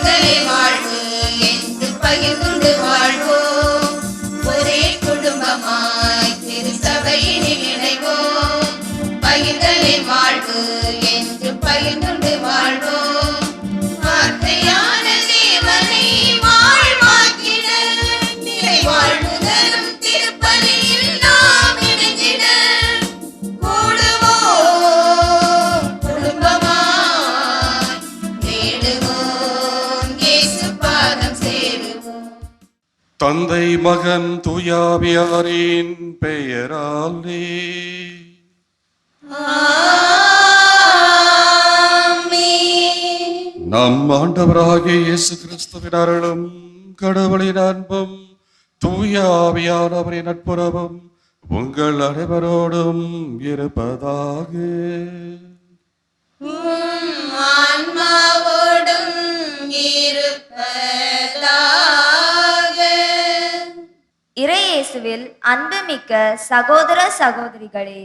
பகிர்ந்தலே வாழ்வு என்று பகிர்ந்துண்டு வாழ்வோம். ஒரே குடும்பமாய் திருச்சபையினில் இணைவோம். பகிர்ந்தலே வாழ்வு என்று பகிர்ந்துண்டு வாழ்வோம். வார்த்தையான தேவனை வாழ்வாக்கிட நிலை வாழ்வு தரும் திருப்பலியில் நாம் இணைந்திட கூடுவோம் குடும்பமாய் தேடுவோம் இயேசு பாதம் சேருவோம். தந்தை மகன் தூயாவியாரின் பெயராலே நம் ஆண்டவராகிய இயேசு கிறிஸ்துவின் அருளும் கடவுளின் அன்பும் தூயாவியானவரின் நட்புறவும் உங்கள் அனைவரோடும் இருப்பதாக. ஆன்மாவோடும் இருப்பதாக. இறையேசுவில் அன்புமிக்க சகோதர சகோதரிகளே,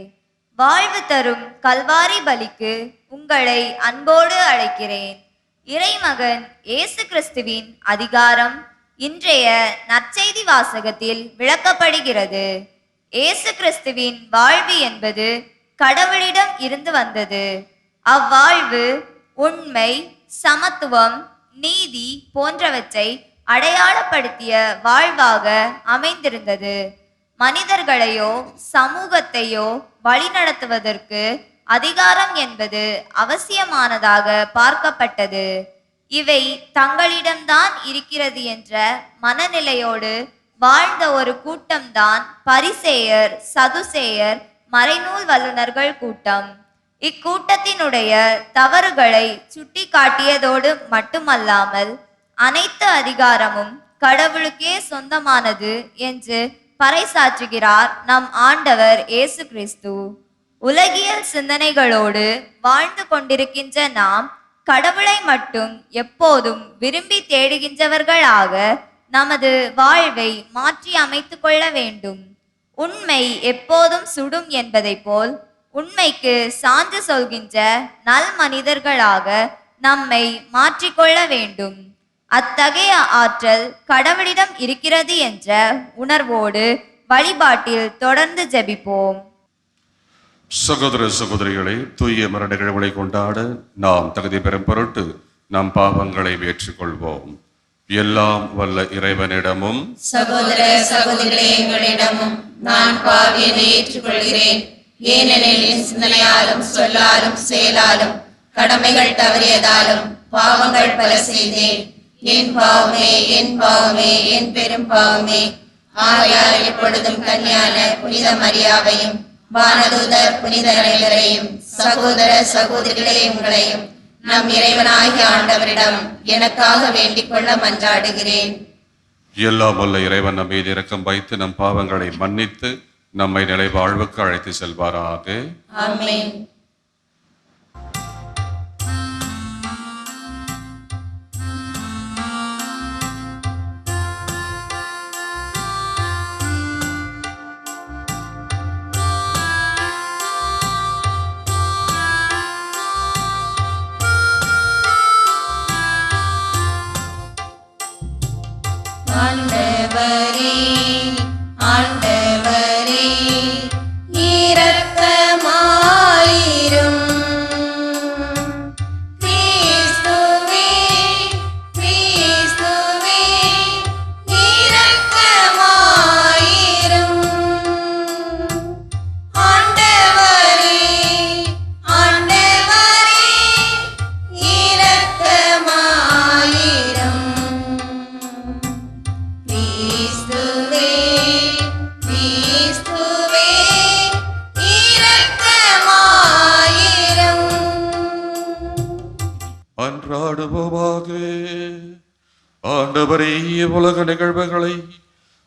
வாழ்வு தரும் கல்வாரி பலிக்கு உங்களை அன்போடு அழைக்கிறேன். இறைமகன் இயேசு கிறிஸ்துவின் அதிகாரம் இன்றைய நற்செய்தி வாசகத்தில் விளக்கப்படுகிறது. இயேசு கிறிஸ்துவின் வாழ்வு என்பது கடவுளிடம் இருந்து வந்தது. அவ்வாழ்வு உண்மை, சமத்துவம், நீதி போன்றவற்றை அடையாளப்படுத்திய வாழ்வாக அமைந்திருந்தது. மனிதர்களையோ சமூகத்தையோ வழிநடத்துவதற்கு அதிகாரம் என்பது அவசியமானதாக பார்க்கப்பட்டது. இவை தங்களிடம்தான் இருக்கிறது என்ற மனநிலையோடு வாழ்ந்த ஒரு கூட்டம்தான் பரிசேயர், சதுசேயர், மறைநூல் வல்லுநர்கள் கூட்டம். இக்கூட்டத்தினுடைய தவறுகளை சுட்டி காட்டியதோடு மட்டுமல்லாமல் அனைத்து அதிகாரமும் கடவுளுக்கே சொந்தமானது என்று பறைசாற்றுகிறார் நம் ஆண்டவர் இயேசு கிறிஸ்து. உலகியல் சிந்தனைகளோடு வாழ்ந்து கொண்டிருக்கின்ற நாம் கடவுளை மட்டும் எப்போதும் விரும்பி தேடுகின்றவர்களாக நமது வாழ்வை மாற்றி அமைத்து கொள்ள வேண்டும். உண்மை எப்போதும் சுடும் என்பதை போல் உண்மைக்கு சான்று சொல்கின்ற நல் மனிதர்களாக நம்மை மாற்றிக்கொள்ள வேண்டும். அத்தகைய ஆற்றல் கடவுளிடம் இருக்கிறது என்ற உணர்வோடு வழிபாட்டில் தொடர்ந்து ஜெபிப்போம். சகோதர சகோதரிகளை, தூய மரண நிகழ்வுகளை கொண்டாட நாம் தகுதி பெறும் பொருட்டு நம் பாவங்களை ஏற்றுக்கொள்வோம். எல்லாம் வல்ல இறைவனிடமும் சகோதர சகோதரிகளே, எங்களிடமும் நான் பாவியனை ஏற்றுக்கொள்கிறேன். ஏனெனில் என் சிந்தனையாலும் சொல்லாலும் செயலாலும் கடமைகள் தவறியதாலும் பாவங்கள் பல செய்தேன். என் பாவமே, என் பாவமே, என் பெரும் பாவமே. ஆகையால் எப்பொழுதும் கன்னியான புனித மரியாவையும் வானதூதர் புனித அனைவரையும் சகோதர சகோதரிகளே உங்களையும் நம் இறைவனாகிய ஆண்டவரிடம் எனக்காக வேண்டிக் கொள்ள மன்றாடுகிறேன். எல்லாம் வல்ல இறைவன் நம் மீது இரக்கம் வைத்து நம் பாவங்களை மன்னித்து நம்மை நிலை வாழ்வுக்கு அழைத்து செல்வாராக. ஆமென். ஆண்டவரே, ஆண்டவரே, இரக்கமாயிரும். கிறிஸ்துவே, கிறிஸ்துவே, இரக்கமாயிரும். ஆண்டவரே, ஆண்டவரே, இரக்கமாயிரும். கிறிஸ்துவே, கிறிஸ்துவே, இரக்கமாயிரும். அன்றாடுவோமாக. ஆண்டவரே, உலக நிகழ்வுகளை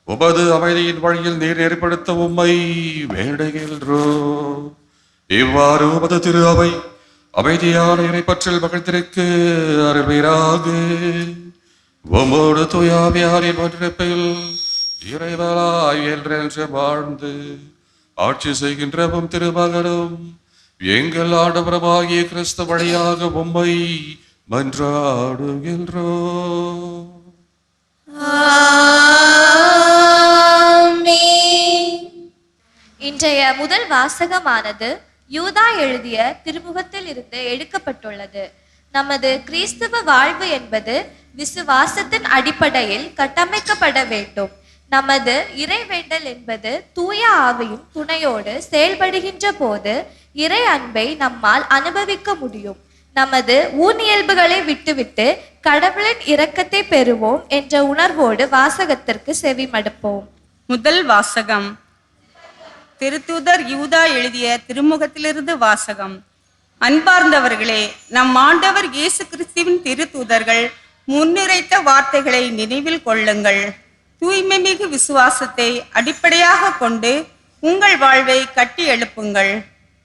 உமது அமைதியின் வழியில் நீர் ஏற்படுத்த உம்மை வேண்டுகின்றோம். இவ்வாறு உமது திரு அவை அமைதியான இறைப்பற்றில் மகிழ்ந்திருக்க அருள்வீராக. உம்மோடு தூயாவியாரின் ஒன்றிணைப்பில் இறைவனாய் என்றென்று வாழ்ந்து ஆட்சி செய்கின்றவும் திருமகனும் எங்கள் ஆண்டவருமாகிய கிறிஸ்து வழியாக உம்மை மன்றாடுகின்றோம். இன்றைய முதல் வாசகமானது யூதா எழுதிய திருமுகத்தில் இருந்து எடுக்கப்பட்டுள்ளது. நமது கிறிஸ்தவ வாழ்வு என்பது விசுவாசத்தின் அடிப்படையில் கட்டமைக்கப்பட வேண்டும். நமது இறைவேண்டல் என்பது தூய ஆவியின் துணையோடு செயல்படுகின்ற போது இறை அன்பை நம்மால் அனுபவிக்க முடியும். நமது ஊனியல்புகளை விட்டுவிட்டு கடவுளின் இரக்கத்தை பெறுவோம் என்ற உணர்வோடு வாசகத்திற்கு செவிமடுப்போம். முதல் வாசகம் திருத்தூதர் யூதா எழுதிய திருமுகத்திலிருந்து வாசகம். அன்பார்ந்தவர்களே, நம் ஆண்டவர் இயேசு கிறிஸ்துவின் திருத்தூதர்கள் முன்னுரைத்த வார்த்தைகளை நினைவில் கொள்ளுங்கள். தூய்மை மிகு விசுவாசத்தை அடிப்படையாக கொண்டு உங்கள் வாழ்வை கட்டி எழுப்புங்கள்.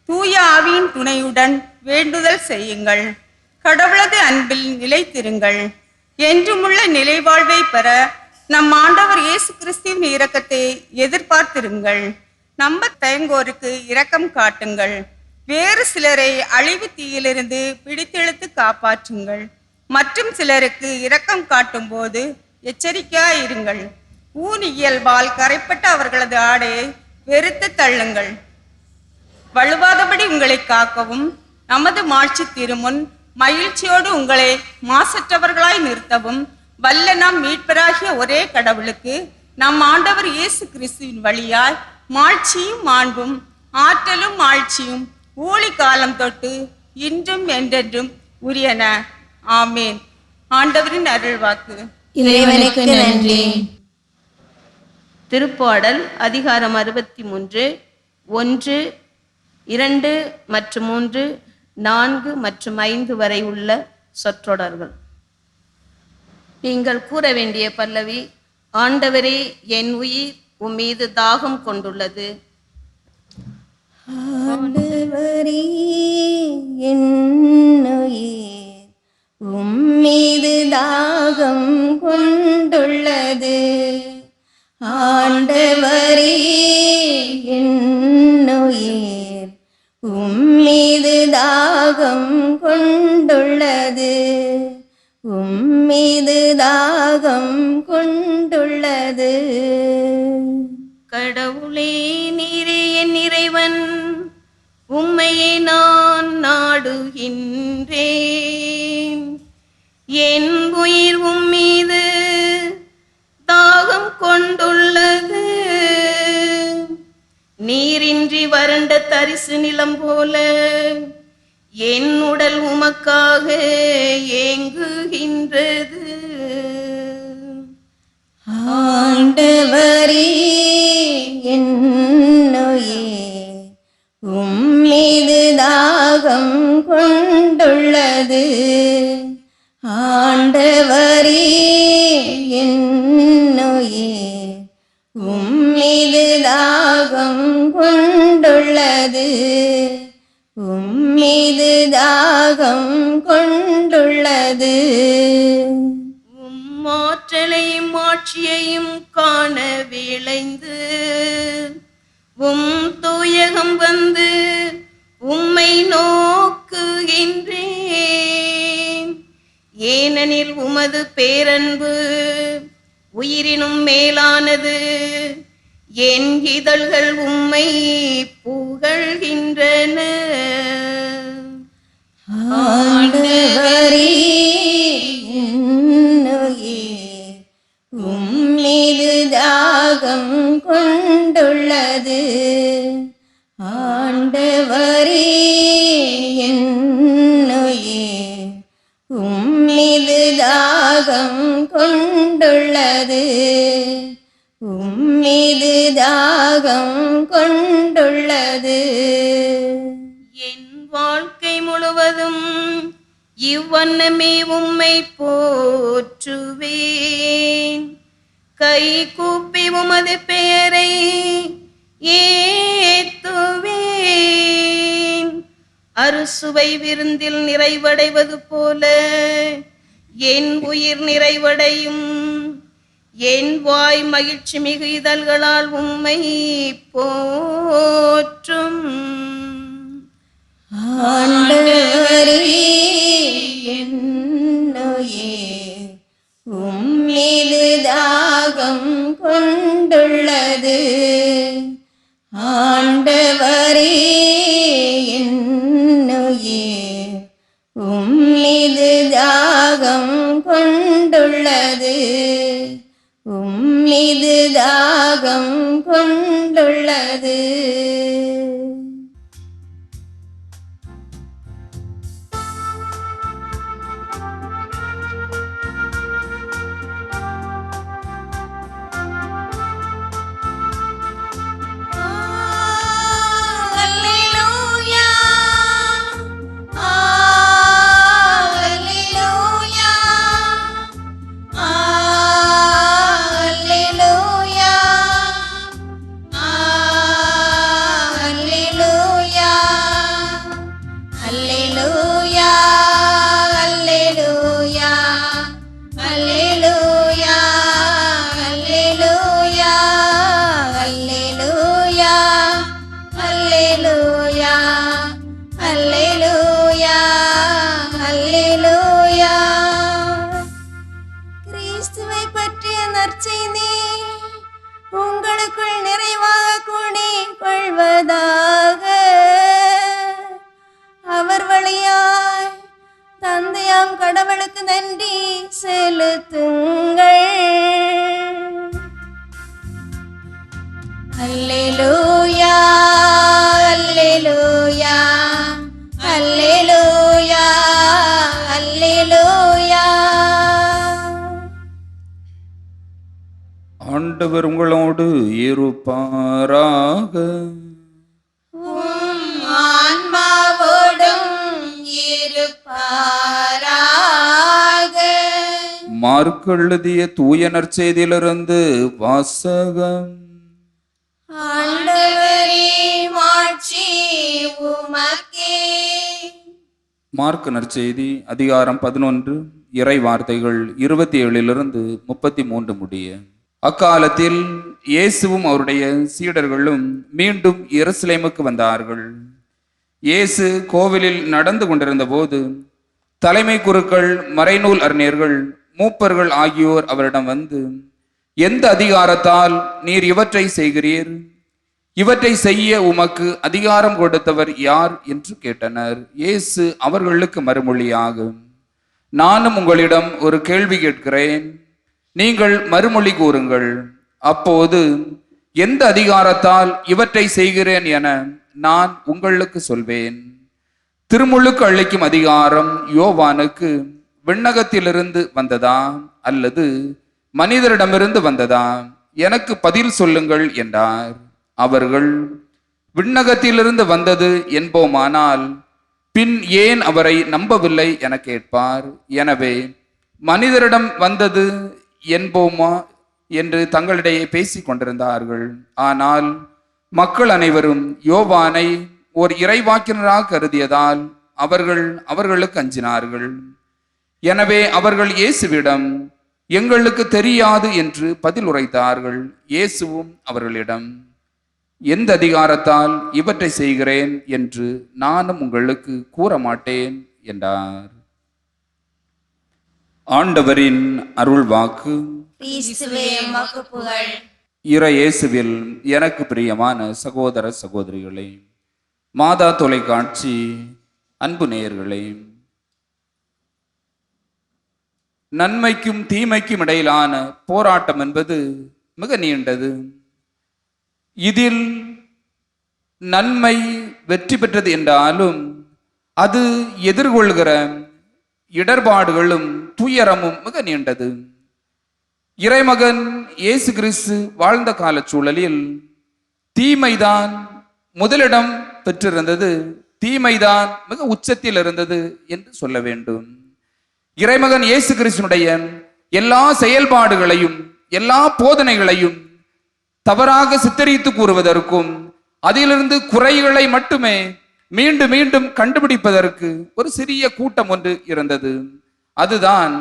தூய ஆவியின் துணையுடன் வேண்டுதல் செய்யுங்கள். கடவுளது அன்பில் நிலைத்திருங்கள். என்றுமுள்ள நிலைவாழ்வை பெற நம் ஆண்டவர் இயேசு கிறிஸ்துவின் இரக்கத்தை எதிர்பார்த்திருங்கள். நம்ப தயங்கோருக்கு இரக்கம் காட்டுங்கள். வேறு சிலரை அழிவு தீயிலிருந்து பிடித்தெழுத்து காப்பாற்றுங்கள். மற்றும் சிலருக்கு இரக்கம் காட்டும் போது எச்சரிக்கையாயிருங்கள். ஊன் இயல்பால் கரைப்பட்ட அவர்களது ஆடையை வெறுத்து தள்ளுங்கள். வலுவாதபடி உங்களை காக்கவும் நமது மாட்சி திருமுன் மகிழ்ச்சியோடு உங்களை மாசற்றவர்களாய் நிறுத்தவும் வல்ல நம் மீட்பராகிய ஒரே கடவுளுக்கு நம் ஆண்டவர் இயேசு கிறிஸ்துவின் வழியாய் மாட்சியும் மாண்பும் ஆற்றலும் ஆட்சியும் ஊழி காலம் தொட்டு இன்றும் என்றென்றும் உரியன. ஆமேன். ஆண்டவரின் அருள்வாக்கு. இறைவனுக்கு நன்றி. திருப்பாடல் அதிகாரம் 63 1, 2 மற்றும் 3, 4 மற்றும் 5 வரை உள்ள சொற்றொடர்கள். நீங்கள் கூற வேண்டிய பல்லவி: ஆண்டவரே, என் உயிர் உம்மீது தாகம் கொண்டுள்ளது. ஆண்டவரே, என் உயிர் உம்மீது தாகம் கொண்டுள்ளது. ஆண்டவரே, என் உயிர் உம்மீது தாகம் கொண்டுள்ளது. உம்மீது தாகம் கொண்டுள்ளது. கடவுளே, நீரே என் இறைவன், உம்மையே நான் நாடுகின்றேன். என் உயிர் உம்மீது தாகம் கொண்டுள்ளது. நீரின்றி வறண்ட தரிசு நிலம் போல என் உடல் உமக்காக ஏங்குகின்றது. ஆண்டவரே, என் உயிர் உம்மீது தாகம் கொண்டுள்ளது. ஆண்டவரே, என் உயிர் உம்மீது தாகம் கொண்டுள்ளது. உம்மீது தாகம் கொண்டுள்ளது. உம்மாற்றலையும் ஆட்சியையும் காண விளைந்து உம் தூயகம் வந்து உம்மை நோக்குகின்றேன். ஏனெனில் உமது பேரன்பு உயிரினும் மேலானது. என் இதழ்கள் உம்மை புகழ்கின்றன. ஆண்டவரே, என் உயிர் உம்மீது தாகம் கொண்டுள்ளது. ஆண்டவரே, என் உயிர் உம்மீது தாகம் கொண்டுள்ளது. உம்மீது தாகம் கொண்டுள்ளது. என் வாழ்க்கை முழுவதும் இவ்வண்ணமே உம்மை போற்றுவேன். கை கூப்பி உமது பெயரை ஏத்துவேன். அறுசுவை விருந்தில் நிறைவடைவது போல என் உயிர் நிறைவடையும். என் வாய் மகிழ்ச்சி மிகு இதழ்களால் உம்மை போற்றும். ஆண்டவரே, என் மீது தாகம் கொண்டுள்ளது. ஆண்டவரே என்னுயிர் மீது தாகம் கொண்டுள்ளது. மீது தாகம் கொண்டுள்ளது. கிறிஸ்துவை பற்றிய நற்செய்தி உங்களுக்குள் நிறைவாக கூடிக் கொள்வதாக. அவர் வழியாய் தந்தையாம் கடவுளுக்கு நன்றி செலுத்துங்கள். அல்லேலூயா அல்லேலூயா அல்லேலூயா அல்லேலூயா. ஆண்டவர் உங்களோடு இருப்பாராக. ஆன்மாவோடும் இருப்பாராக. மார்க் எழுதிய தூய நற்செய்தியிலிருந்து வாசகம். ஆண்டவரே மாட்சி உமக்கே. மார்க் நற்செய்தி அதிகாரம் 11 இறை வார்த்தைகள் 27 33 முடிய. அக்காலத்தில் இயேசுவும் அவருடைய சீடர்களும் மீண்டும் எருசலேமுக்கு வந்தார்கள். இயேசு கோவிலில் நடந்து கொண்டிருந்த போது தலைமை குருக்கள், மறைநூல் அறிஞர்கள், மூப்பர்கள் ஆகியோர் அவரிடம் வந்து, எந்த அதிகாரத்தால் நீர் இவற்றை செய்கிறீர்? இவற்றை செய்ய உமக்கு அதிகாரம் கொடுத்தவர் யார் என்று கேட்டனர். இயேசு அவர்களுக்கு மறுமொழியாக, நானும் உங்களிடம் ஒரு கேள்வி கேட்கிறேன், நீங்கள் மறுமொழி கூறுங்கள். அப்போது எந்த அதிகாரத்தால் இவற்றை செய்கிறேன் என நான் உங்களுக்கு சொல்வேன். திருமுழுக்கு அளிக்கும் அதிகாரம் யோவானுக்கு விண்ணகத்திலிருந்து வந்ததா அல்லது மனிதரிடமிருந்து வந்ததா? எனக்கு பதில் சொல்லுங்கள் என்றார். அவர்கள், விண்ணகத்திலிருந்து வந்தது என்போமானால் பின் ஏன் அவரை நம்பவில்லை என கேட்பார். எனவே மனிதரிடம் வந்தது என்போமா என்று தங்களிடையே பேசிக் கொண்டிருந்தார்கள். ஆனால் மக்கள் அனைவரும் யோவானை ஓர் இறைவாக்கினராக கருதியதால் அவர்களுக்கு அஞ்சினார்கள். எனவே அவர்கள் இயேசுவிடம், எங்களுக்கு தெரியாது என்று பதில் உரைத்தார்கள். இயேசுவும் அவர்களிடம், எந்த அதிகாரத்தால் இவற்றை செய்கிறேன் என்று நானும் உங்களுக்கு கூற மாட்டேன் என்றார். ஆண்டவரின் அருள் வாக்கு. கிறிஸ்துவே உமக்கு புகழ். இறை இயேசுவில் எனக்கு பிரியமான சகோதர சகோதரிகளே, மாதா தொலைக்காட்சி அன்பு நேயர்களே, நன்மைக்கும் தீமைக்கும் இடையிலான போராட்டம் என்பது மிக நீண்டது. இதில் நன்மை வெற்றி பெற்றது என்றாலும் அது எதிர்கொள்கிற இடர்பாடுகளும் துயரமும் மிக நீண்டது. இறைமகன் இயேசு கிறிஸ்து வாழ்ந்த கால சூழலில் தீமைதான் முதலிடம் பெற்றிருந்தது, தீமைதான் மிக உச்சத்தில் இருந்தது என்று சொல்ல வேண்டும். இறைமகன் இயேசு கிறிஸ்துனுடைய எல்லா செயல்பாடுகளையும் எல்லா போதனைகளையும் தவறாக சித்தரித்து கூறுவதற்கும் அதிலிருந்து குறைகளை மட்டுமே மீண்டும் மீண்டும் கண்டுபிடிப்பதற்கு ஒரு சிறிய கூட்டம் ஒன்று இருந்தது. அதுதான்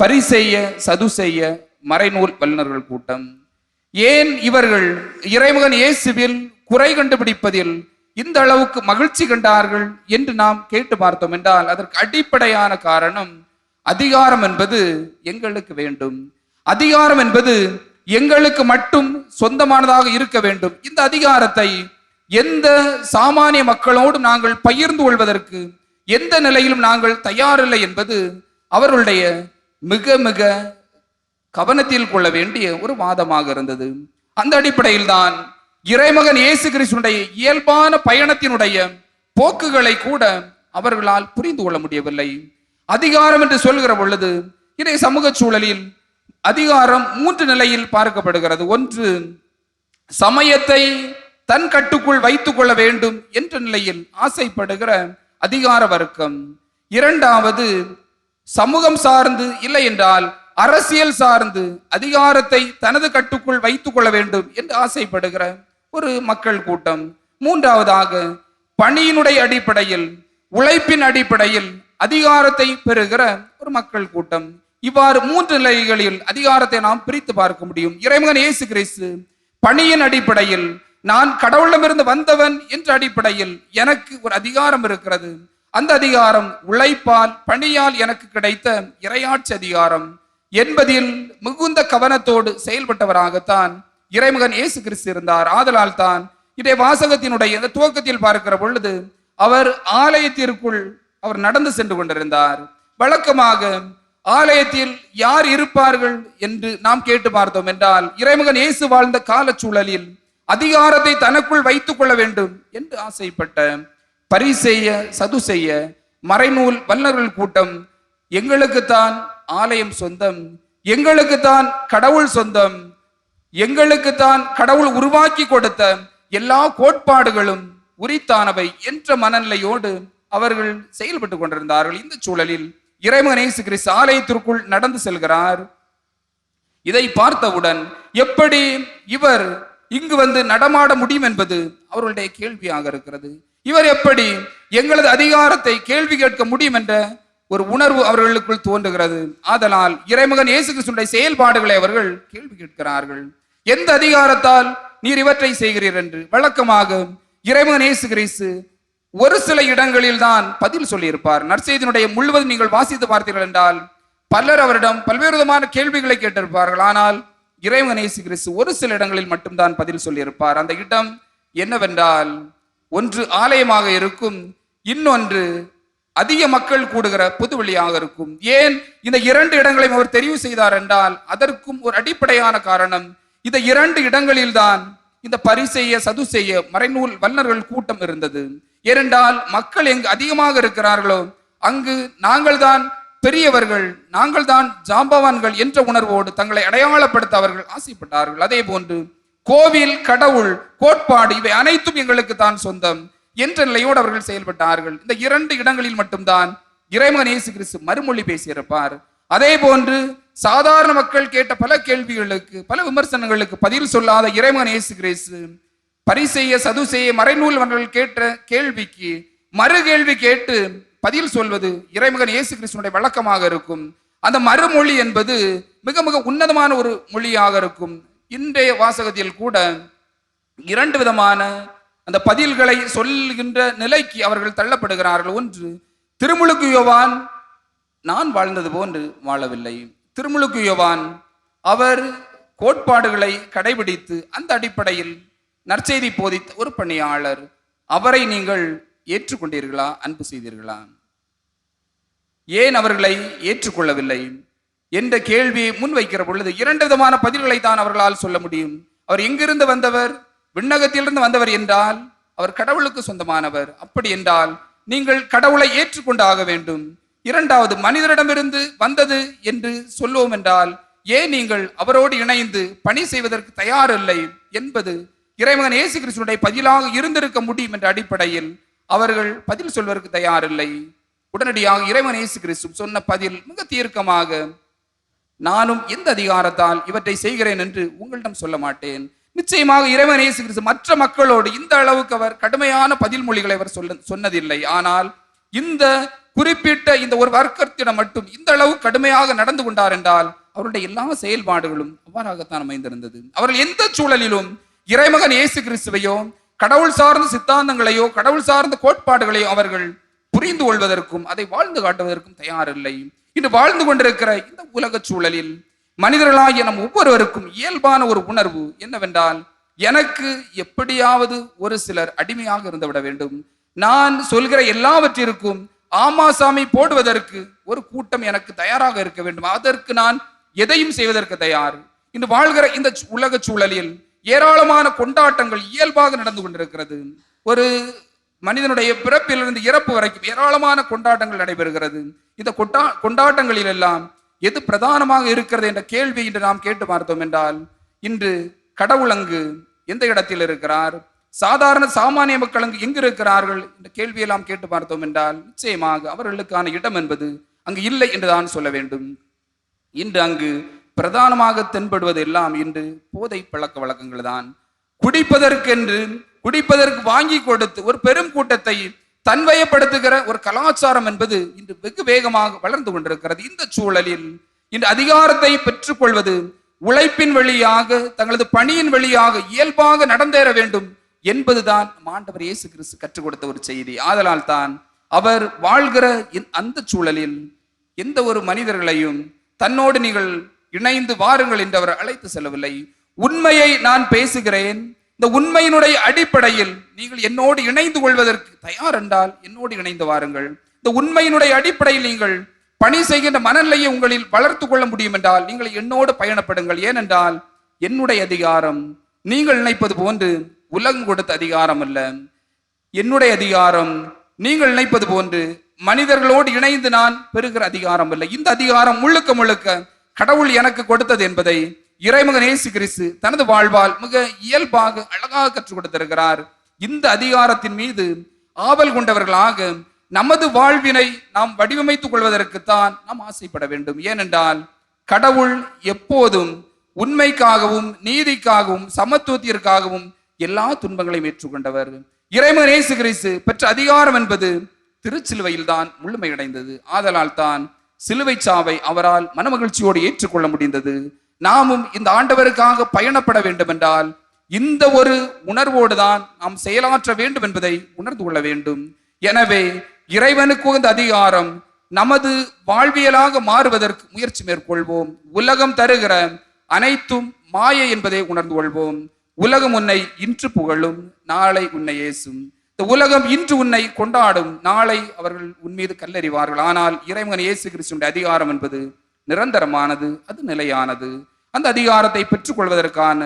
பரிசேய சதுசேய மறைநூல் வல்லுநர்கள் கூட்டம். ஏன் இவர்கள் இறைமகன் இயேசுவில் குறை கண்டுபிடிப்பதில் இந்த அளவுக்கு மகிழ்ச்சி கண்டார்கள் என்று நாம் கேட்டு பார்த்தோம் என்றால் அதற்கு அடிப்படையான காரணம், அதிகாரம் என்பது எங்களுக்கு வேண்டும், அதிகாரம் என்பது எங்களுக்கு மட்டும் சொந்தமானதாக இருக்க வேண்டும். இந்த அதிகாரத்தை எந்த சாமானிய மக்களோடு நாங்கள் பகிர்ந்து கொள்வதற்கு எந்த நிலையிலும் நாங்கள் தயாரில்லை என்பது அவர்களுடைய மிக மிக கவனத்தில் கொள்ள வேண்டிய ஒரு வாதமாக இருந்தது. அந்த அடிப்படையில் தான் இறைமகன் இயேசு கிறிஸ்துவினுடைய இயல்பான பயணத்தினுடைய போக்குகளை கூட அவர்களால் புரிந்து கொள்ள முடியவில்லை. அதிகாரம் என்று சொல்கிற பொழுது இன்றைய சமூக சூழலில் அதிகாரம் 3 நிலையில் பார்க்கப்படுகிறது. ஒன்று, சமயத்தை தன் கட்டுக்குள் வைத்துக் கொள்ள வேண்டும் என்ற நிலையில் ஆசைப்படுகிற அதிகார வர்க்கம். இரண்டாவது, சமூகம் சார்ந்து இல்லை என்றால் அரசியல் சார்ந்து அதிகாரத்தை தனது கட்டுக்குள் வைத்துக் கொள்ள வேண்டும் என்று ஆசைப்படுகிற ஒரு மக்கள் கூட்டம். மூன்றாவதாக, பணியினுடைய அடிப்படையில் உழைப்பின் அடிப்படையில் அதிகாரத்தை பெறுகிற ஒரு மக்கள் கூட்டம். இவ்வாறு 3 நிலைகளில் அதிகாரத்தை நாம் பிரித்து பார்க்க முடியும். இறைமகன் இயேசு கிறிஸ்து பணியின் அடிப்படையில் நான் கடவுளிடமிருந்து வந்தவன் என்ற அடிப்படையில் எனக்கு ஒரு அதிகாரம் இருக்கிறது. அந்த அதிகாரம் உழைப்பால் பணியால் எனக்கு கிடைத்த இறையாட்சி அதிகாரம் என்பதில் மிகுந்த கவனத்தோடு செயல்பட்டவராகத்தான் இறைமகன் இயேசு கிறிஸ்து இருந்தார். ஆதலால் தான் இதை வாசகத்தினுடைய துவக்கத்தில் பார்க்கிற பொழுது அவர் ஆலயத்திற்குள் அவர் நடந்து சென்று கொண்டிருந்தார். வழக்கமாக ஆலயத்தில் யார் இருப்பார்கள் என்று நாம் கேட்டு பார்த்தோம் என்றால், இறைமகன் இயேசு வாழ்ந்த கால சூழலில் அதிகாரத்தை தனக்குள் வைத்துக் கொள்ள வேண்டும் என்று ஆசைப்பட்ட பரிசேய சதுசேய மறைநூல் வல்லுநர்கள் கூட்டம், எங்களுக்குத்தான் ஆலயம் சொந்தம், எங்களுக்குத்தான் கடவுள் சொந்தம், எங்களுக்குத்தான் கடவுள் உருவாக்கி கொடுத்த எல்லா கோட்பாடுகளும் உரித்தானவை என்ற மனநிலையோடு அவர்கள் செயல்பட்டு கொண்டிருந்தார்கள். இந்த சூழலில் இறைமகன் இயேசு கிறிஸ்து ஆலயத்திற்குள் நடந்து செல்கிறார். இதை பார்த்தவுடன் எப்படி இவர் இங்கு வந்து நடமாட முடியும் என்பது அவர்களுடைய கேள்வியாக இருக்கிறது. இவர் எப்படி எங்களது அதிகாரத்தை கேள்வி கேட்க முடியும் என்ற ஒரு உணர்வு அவர்களுக்குள் தோன்றுகிறது. ஆதலால் இறைமகன் இயேசு கிறிஸ்துவினுடைய செயல்பாடுகளை அவர்கள் கேள்வி கேட்கிறார்கள். எந்த அதிகாரத்தால் நீர் இவற்றை செய்கிறீர் என்று. வழக்கமாக இறைமகன் இயேசு கிறிஸ்து ஒரு சில இடங்களில் தான் பதில் சொல்லியிருப்பார். நற்செய்தியினுடைய முழுவதும் நீங்கள் வாசித்து பார்த்தீர்கள் என்றால் பலர் அவரிடம் பல்வேறு விதமான கேள்விகளை கேட்டிருப்பார்கள். ஆனால் இறைமகன் இயேசு கிறிஸ்து ஒரு சில இடங்களில் மட்டும்தான் பதில் சொல்லியிருப்பார். அந்த இடம் என்னவென்றால், ஒன்று ஆலயமாக இருக்கும், இன்னொன்று அதிக மக்கள் கூடுகிற பொதுவெளியாக இருக்கும். ஏன் இந்த 2 இடங்களையும் அவர் தெரிவு செய்தார் என்றால் அதற்கும் ஒரு அடிப்படையான காரணம், இந்த 2 இடங்களில் தான் இந்த பரிசேய சதுசேய மறைநூல் வல்லுநர்கள் கூட்டம் இருந்தது. ஏனென்றால் மக்கள் எங்கு அதிகமாக இருக்கிறார்களோ அங்கு நாங்கள் தான் பெரியவர்கள், நாங்கள் தான் ஜாம்பவான்கள் என்ற உணர்வோடு தங்களை அடையாளப்படுத்த அவர்கள் ஆசைப்பட்டார்கள். அதே போன்று கோவில், கடவுள், கோட்பாடு இவை அனைத்தும் எங்களுக்கு தான் சொந்தம் என்ற நிலையோடு அவர்கள் செயல்பட்டார்கள். இந்த 2 இடங்களில் மட்டும்தான் இறைமகன் இயேசு கிறிஸ்து மறுமொழி பேசியிருப்பார். அதே போன்று சாதாரண மக்கள் கேட்ட பல கேள்விகளுக்கு, பல விமர்சனங்களுக்கு பதில் சொல்லாத இறைமகன் இயேசு கிறிஸ்து பரிசேய சதுசேய மறைநூல் வல்லுநர்கள் கேட்ட கேள்விக்கு மறு கேள்வி கேட்டு பதில் சொல்வது இறைமகன் இயேசு கிறிஸ்துவினுடைய வழக்கமாக இருக்கும். அந்த மறுமொழி என்பது மிக மிக உன்னதமான ஒரு மொழியாக இருக்கும். இன்றைய வாசகத்தில் கூட 2 விதமான அந்த பதில்களை சொல்கின்ற நிலைக்கு அவர்கள் தள்ளப்படுகிறார்கள். ஒன்று, திருமுழுக்கு யோவான் நான் வாழ்ந்தது போன்று வாழவில்லை. திருமுழுக்கு யோவான் அவர் கோட்பாடுகளை கடைபிடித்து அந்த அடிப்படையில் நற்செய்தி போதித்த ஒரு பணியாளர். அவரை நீங்கள் ஏற்றுக்கொண்டீர்களா, அன்பு செய்தீர்களா? ஏன் அவர்களை ஏற்றுக்கொள்ளவில்லை என்ற கேள்வியை முன்வைக்கிற பொழுது 2 விதமான பதில்களை தான் அவர்களால் சொல்ல முடியும். அவர் எங்கிருந்து வந்தவர்? விண்ணகத்திலிருந்து வந்தவர் என்றால் அவர் கடவுளுக்கு சொந்தமானவர். அப்படி என்றால் நீங்கள் கடவுளை ஏற்றுக்கொண்டு ஆக வேண்டும். இரண்டாவது, மனிதரிடமிருந்து வந்தது என்று சொல்லுவோம் என்றால் ஏன் நீங்கள் அவரோடு இணைந்து பணி செய்வதற்கு தயாரில்லை என்பது இறைமகன் இயேசு கிறிஸ்துவினுடைய பதிலாக இருந்திருக்க முடியும் என்ற அடிப்படையில் அவர்கள் பதில் சொல்வதற்கு தயாரில்லை. உடனடியாக இறைமகன் இயேசு கிறிஸ்து சொன்ன பதில் மிக தீர்க்கமாக, நானும் எந்த அதிகாரத்தால் இவற்றை செய்கிறேன் என்று உங்களிடம் சொல்ல மாட்டேன். நிச்சயமாக இறைமகன் இயேசு கிறிஸ்து மற்ற மக்களோடு இந்த அளவுக்கு அவர் கடுமையான பதில் மொழிகளை அவர் சொன்னதில்லை. ஆனால் இந்த குறிப்பிட்ட இந்த ஒரு வர்க்கத்திடம் மட்டும் இந்த அளவு கடுமையாக நடந்து கொண்டார் என்றால் அவருடைய எல்லா செயல்பாடுகளும் அவ்வாறாகத்தான் அமைந்திருந்தது. அவர்கள் எந்த சூழலிலும் இறைமகன் இயேசு கிறிஸ்துவையோ கடவுள் சார்ந்த சித்தாந்தங்களையோ கடவுள் சார்ந்த கோட்பாடுகளையோ அவர்கள் புரிந்து கொள்வதற்கும் அதை வாழ்ந்து காட்டுவதற்கும் தயாரில்லை. இன்று வாழ்ந்து கொண்டிருக்கிற இந்த உலக சூழலில் மனிதர்களாகிய நம் ஒவ்வொருவருக்கும் இயல்பான ஒரு உணர்வு என்னவென்றால், எனக்கு எப்படியாவது ஒரு சிலர் அடிமையாக இருந்து விட வேண்டும். நான் சொல்கிற எல்லாவற்றிற்கும் ஆமாசாமி போடுவதற்கு ஒரு கூட்டம் எனக்கு தயாராக இருக்க வேண்டும். அதற்கு நான் எதையும் செய்வதற்கு தயார். இன்று வாழ்கிற இந்த உலக சூழலில் ஏராளமான கொண்டாட்டங்கள் இயல்பாக நடந்து கொண்டிருக்கிறது. ஒரு மனிதனுடைய பிறப்பிலிருந்து இறப்பு வரைக்கும் ஏராளமான கொண்டாட்டங்கள் நடைபெறுகிறது. இந்த கொண்டாட்டங்களில் எல்லாம் எது பிரதானமாக இருக்கிறது என்ற கேள்வி இன்று நாம் கேட்டு பார்த்தோம் என்றால், இன்று கடவுள் அங்கு எந்த இடத்தில் இருக்கிறார், சாதாரண சாமானிய மக்கள் அங்கு எங்கு இருக்கிறார்கள் என்ற கேள்வியெல்லாம் கேட்டு பார்த்தோம் என்றால், நிச்சயமாக அவர்களுக்கான இடம் என்பது அங்கு இல்லை என்றுதான் சொல்ல வேண்டும். இன்று அங்கு பிரதானமாக தென்படுவது எல்லாம் இன்று போதை பழக்க வழக்கங்கள் தான். குடிப்பதற்கு வாங்கி கொடுத்து ஒரு பெரும் கூட்டத்தை தன்வயப்படுத்துகிற ஒரு கலாச்சாரம் என்பது இன்று வெகு வேகமாக வளர்ந்து கொண்டிருக்கிறது. இந்த சூழலில் இன்று அதிகாரத்தை பெற்றுக்கொள்வது உழைப்பின் வழியாக, தங்களது பணியின் வழியாக இயல்பாக நடந்தேற வேண்டும் என்பதுதான் ஆண்டவர் இயேசு கிறிஸ்து கற்றுக் கொடுத்த ஒரு செய்தி. ஆதலால் தான் அவர் வாழ்கிற அந்த சூழலில் எந்த ஒரு மனிதர்களையும் தன்னோடு நீங்கள் இணைந்து வாருங்கள் என்று அவர் அழைத்து செல்லவில்லை. உண்மையை நான் பேசுகிறேன், இந்த உண்மையினுடைய அடிப்படையில் நீங்கள் என்னோடு இணைந்து கொள்வதற்கு தயார் என்றால் என்னோடு இணைந்து வாருங்கள். இந்த உண்மையினுடைய அடிப்படையில் நீங்கள் பணி செய்கின்ற மனநிலையை உங்களில் வளர்த்து கொள்ள முடியும் என்றால் நீங்கள் என்னோடு பயணப்படுங்கள். ஏனென்றால் என்னுடைய அதிகாரம் நீங்கள் நினைப்பது போன்று உலகம் கொடுத்த அதிகாரம் அல்ல. என்னுடைய அதிகாரம் நீங்கள் நினைப்பது போன்று மனிதர்களோடு இணைந்து நான் பெறுகிற அதிகாரம் அல்ல. இந்த அதிகாரம் முழுக்க முழுக்க கடவுள் எனக்கு கொடுத்தது என்பதை இறைமகன் இயேசு கிறிஸ்து தனது வாழ்வால் மிக இயல்பாக அழகாக கற்றுக் கொடுத்திருக்கிறார். இந்த அதிகாரத்தின் மீது ஆவல் கொண்டவர்களாக நமது வாழ்வினை நாம் வடிவமைத்துக் கொள்வதற்குத்தான் நாம் ஆசைப்பட வேண்டும். ஏனென்றால் கடவுள் எப்போதும் உண்மைக்காகவும் நீதிக்காகவும் சமத்துவத்திற்காகவும் எல்லா துன்பங்களையும் ஏற்றுக்கொண்டவர். இறைமகன் இயேசு கிறிஸ்து பெற்ற அதிகாரம் என்பது திருச்சிலுவையில் தான் முழுமையடைந்தது. ஆதலால் தான் சிலுவை சாவை அவரால் மனமகிழ்ச்சியோடு ஏற்றுக்கொள்ள முடிந்தது. நாமும் இந்த ஆண்டவருக்காக பயணப்பட வேண்டும் என்றால் இந்த ஒரு உணர்வோடு தான் நாம் செயலாற்ற வேண்டும் என்பதை உணர்ந்து கொள்ள வேண்டும். எனவே இறைவனுக்கு உகந்த அதிகாரம் நமது வாழ்வியலாக மாறுவதற்கு முயற்சி மேற்கொள்வோம். உலகம் தருகிற அனைத்தும் மாயை என்பதை உணர்ந்து கொள்வோம். உலகம் உன்னை இன்று புகழும், நாளை உன்னை ஏசும். இந்த உலகம் இன்று உன்னை கொண்டாடும், நாளை அவர்கள் உன் மீது கல்லறிவார்கள். ஆனால் இறைவன் இயேசு கிறிஸ்துவின் அதிகாரம் என்பது நிரந்தரமானது, அது நிலையானது. அந்த அதிகாரத்தை பெற்றுக்கொள்வதற்கான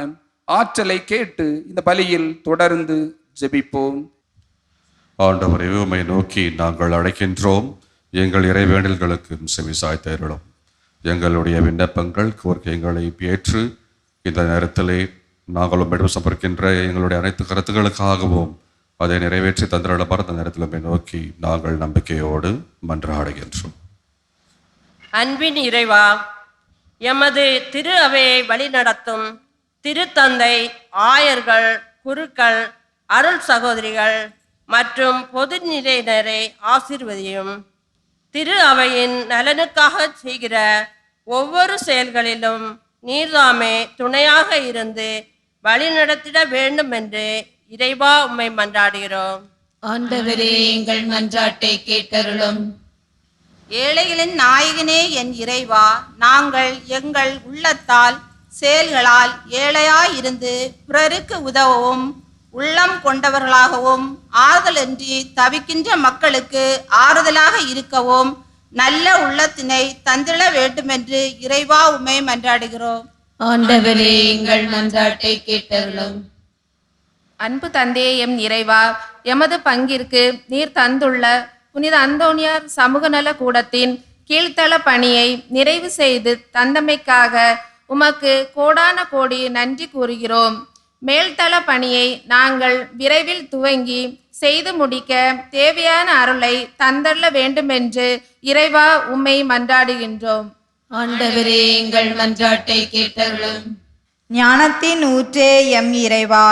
ஆற்றலை கேட்டு இந்த பலியில் தொடர்ந்து ஜெபிப்போம். ஆண்டவரை உம்மை நோக்கி நாங்கள் அழைக்கின்றோம். எங்கள் இறைவேண்டல்களுக்கு செவிசாய்த்தருளும். எங்களுடைய விண்ணப்பங்கள் கோரிக்கைகளை ஏற்று இந்த நேரத்திலே நாங்கள் உம்மிடம் சமர்க்கின்ற எங்களுடைய அனைத்து கருத்துக்களுக்காகவும் அதை நிறைவேற்றி தந்திரள அந்த நேரத்தில் உம்மை நோக்கி நாங்கள் நம்பிக்கையோடு மன்றாடுகின்றோம். அன்பின் இறைவா, எமது திரு அவையை வழிநடத்தும் திருத்தந்தை, ஆயர்கள், குருக்கள், அருள் சகோதரிகள் மற்றும் பொதுநிலையினரை ஆசீர்வதியும். திரு அவையின் நலனுக்காக செய்கிற ஒவ்வொரு செயல்களிலும் நீர்தாமே துணையாக இருந்து வழிநடத்திட வேண்டும் என்று இறைவா உம்மை மன்றாடுகிறோம். ஆண்டவரே, எங்கள் மன்றாட்டை கேட்டருளும். ஏழைகளின் நாயகனே என் இறைவா, நாங்கள் எங்கள் உள்ளத்தால் செயல்களால் ஏழையாயிருந்து பிறருக்கு உதவவும் உள்ளம் கொண்டவர்களாகவும் ஆறுதலின்றி தவிக்கின்ற மக்களுக்கு ஆறுதலாக இருக்கவும் நல்ல உள்ளத்தினை தந்திட வேண்டுமென்று இறைவா உம்மை மன்றாடுகிறோம். ஆண்டவரே, எங்கள் மன்றாட்டை கேட்டருளும். அன்பு தந்தையே எம் இறைவா, எமது பங்கிற்கு நீர் தந்துள்ள புனித அந்தோனியார் சமூக நல கூடத்தின் கீழ்த்தள பணியை நிறைவு செய்து தந்தமைக்காக உமக்கு கோடான கோடி நன்றி கூறுகிறோம். மேல்தள பணியை நாங்கள் விரைவில் துவங்கி செய்து முடிக்க தேவையான அருளை தந்தள்ள வேண்டுமென்று இறைவா உம்மை மன்றாடுகின்றோம். ஆண்டவரே, எங்கள் மன்றாட்டை கேட்டருளும். ஞானத்தின் ஊற்றே எம் இறைவா,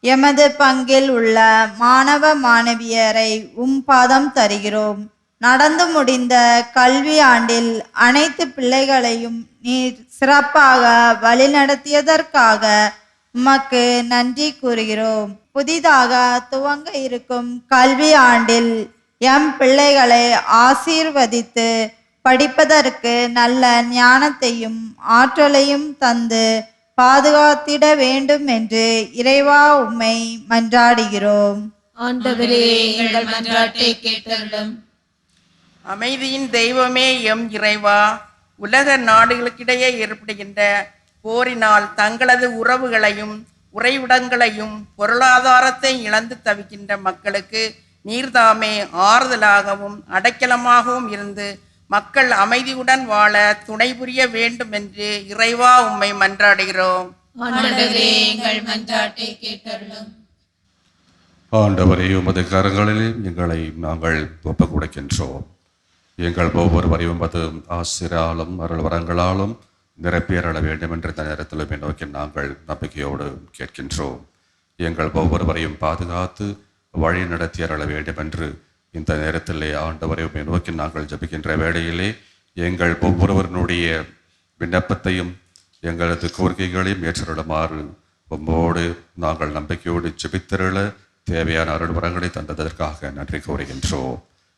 எமது பங்கில் உள்ள மாணவ மாணவியரை பாதம் தருகிறோம். நடந்து முடிந்த கல்வி ஆண்டில் அனைத்து பிள்ளைகளையும் நீர் சிறப்பாக வழிநடத்தியதற்காக உமக்கு நன்றி கூறுகிறோம். புதிதாக துவங்க இருக்கும் கல்வி ஆண்டில் எம் பிள்ளைகளை ஆசீர்வதித்து படிப்பதற்கு நல்ல ஞானத்தையும் ஆற்றலையும் தந்து பாதுகாத்திட வேண்டும் என்று இறைவா உம்மை மன்றாடுகிறோம். ஆண்டவரே எங்கள் மன்றாட்டை கேட்டருளும். அமைதியின் தெய்வமே எம் இறைவா, உலக நாடுகளுக்கிடையே ஏற்படுகின்ற போரினால் தங்களது உறவுகளையும் உறைவிடங்களையும் பொருளாதாரத்தை இழந்து தவிக்கின்ற மக்களுக்கு நீர்தாமே ஆறுதலாகவும் அடைக்கலமாகவும் இருந்து மக்கள் அமைதியுடன் வாழ துணை புரிய வேண்டும் என்று இறைவா உம்மை மன்றாடுகிறோம். ஆண்டவரே எங்கள் மன்றாட்டை கேட்டருளும். ஆண்டவரே, உமது கரங்களில் எங்களை நாங்கள் ஒப்புக் கொடுக்கின்றோம். எங்கள் ஒவ்வொருவரையும் உமது ஆசிராலும் அருள் வரங்களாலும் நிரப்பியறள வேண்டும் என்ற இந்த நேரத்தில் நோக்கி நாங்கள் நம்பிக்கையோடு கேட்கின்றோம். எங்கள் ஒவ்வொருவரையும் பாதுகாத்து வழி நடத்தியறள வேண்டும் என்று இந்த நேரத்திலே ஆண்டவரை நோக்கி நாங்கள் ஜபிக்கின்ற வேளையிலே எங்கள் ஒவ்வொருவருடைய விண்ணப்பத்தையும் எங்களது கோரிக்கைகளையும் ஏற்றருளுமாறு உம்மோடு நாங்கள் நம்பிக்கையோடு ஜபித்திரள தேவையான அருள் வரங்களை தந்ததற்காக நன்றி கூறுகின்றோம்.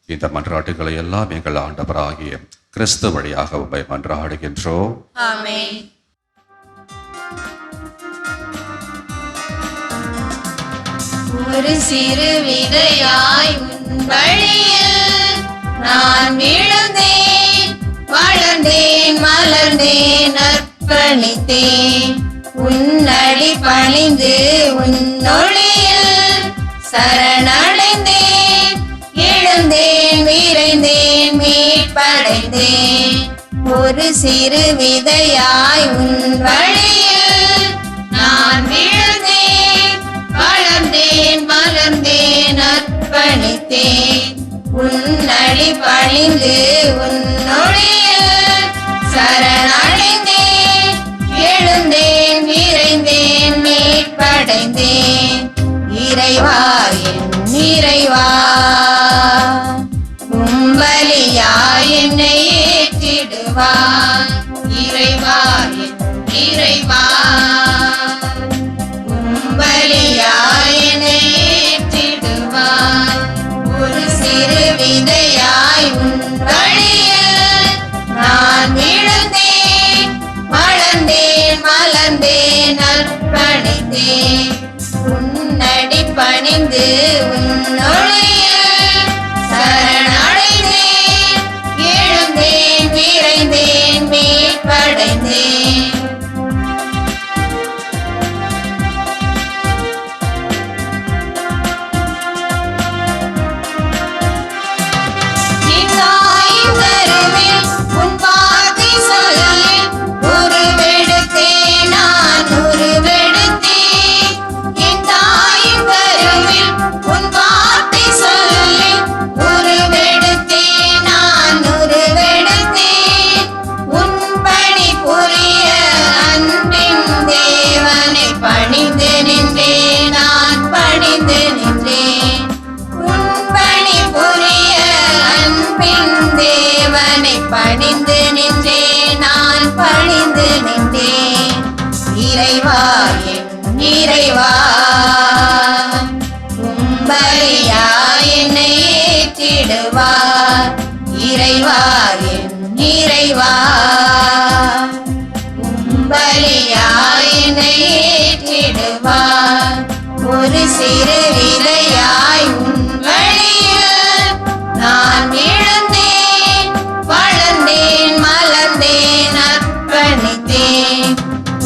இந்த மன்றாட்டுகளை எல்லாம் எங்கள் ஆண்டவராகிய கிறிஸ்து வழியாக உம்மை மன்றாடுகின்றோம். ஆமென். ஒரு சிறு விதையாய் உன் வழியில் நான் விழுந்தேன், வளர்ந்தேன், மலர்ந்தேன், அர்ப்பணித்தேன். உன்னடி பணிந்து உன் ஒளியில் சரணடைந்தேன், எழுந்தேன், விரைந்தேன், மீட்படைந்தேன். ஒரு சிறு விதையாய் உன் வழியில் நான் விழுந்தேன், வளர்ந்தேன், மலர்ந்தேன், அர்ப்பணித்தேன். உன்னடி பணிந்து உன் ஒளியில் சரணடைந்தேன், எழுந்தேன், விரைந்தேன், மீட்படைந்தேன். இறைவா என் இறைவா, உம்பலியாய் என்னை ஏற்றிடுவாய். இறைவா என் இறைவா, உம்பலியாய் என்னை ஏற்றிடுவாய். ஒரு சிறு விதையாய் உன் வழியில் நான் விழுந்தேன், வளர்ந்தேன், மலர்ந்தேன், அர்ப்பணித்தேன். உன்னடி பணிந்து உன் ஒளியில் சரணடைந்தேன், எழுந்தேன், விரைந்தேன், மீட்படைந்தேன். என் தாயின் கருவில் உன் வார்த்தை சொல்லி உருவெடுத்தேன், நான் உருவெடுத்தேன். என் தாயின் கருவில் உன் வார்த்தை சொல்லி உருவெடுத்தேன், நான் உருவெடுத்தேன். உன் பணி புரிய அன்பின் தேவனை பணிந்து நின்றேன், நான் பணிந்து நின்றேன். உன் பணி புரிய அன்பின் தேவனை பணிந்து நின்றேன், நான் பணிந்து நின்றேன். இறைவா என் இறைவா, உம்பலியாய் என்னை ஏற்றிடுவார். இறைவா என் இறைவா, உம்பலியாய் என்னை ஏற்றிடுவார். ஒரு சிறு விதையாய் உன் வழியில் நான் விழுந்தேன், வளர்ந்தேன், மலர்ந்தேன், அர்ப்பணித்தேன்.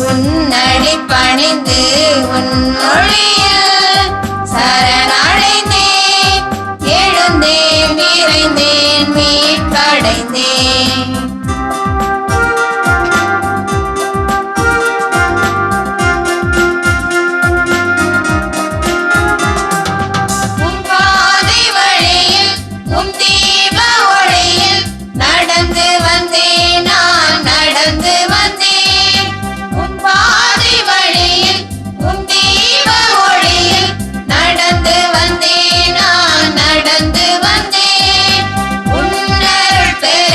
உன்னடி பணிந்து உன் ஒளியில் சரணடைந்தேன், எழுந்தேன், விரைந்தேன், மீட்படைந்தேன். உன் பாதை வழியில் உன் தீப ஒளியில் நடந்து வந்தேன், நான் நடந்து வந்தேன். உன் பாதை வழியில் உன் தீப ஒளியில் நடந்து வந்தேன், நான் நடந்து வந்தேன். உன்னருள் பெற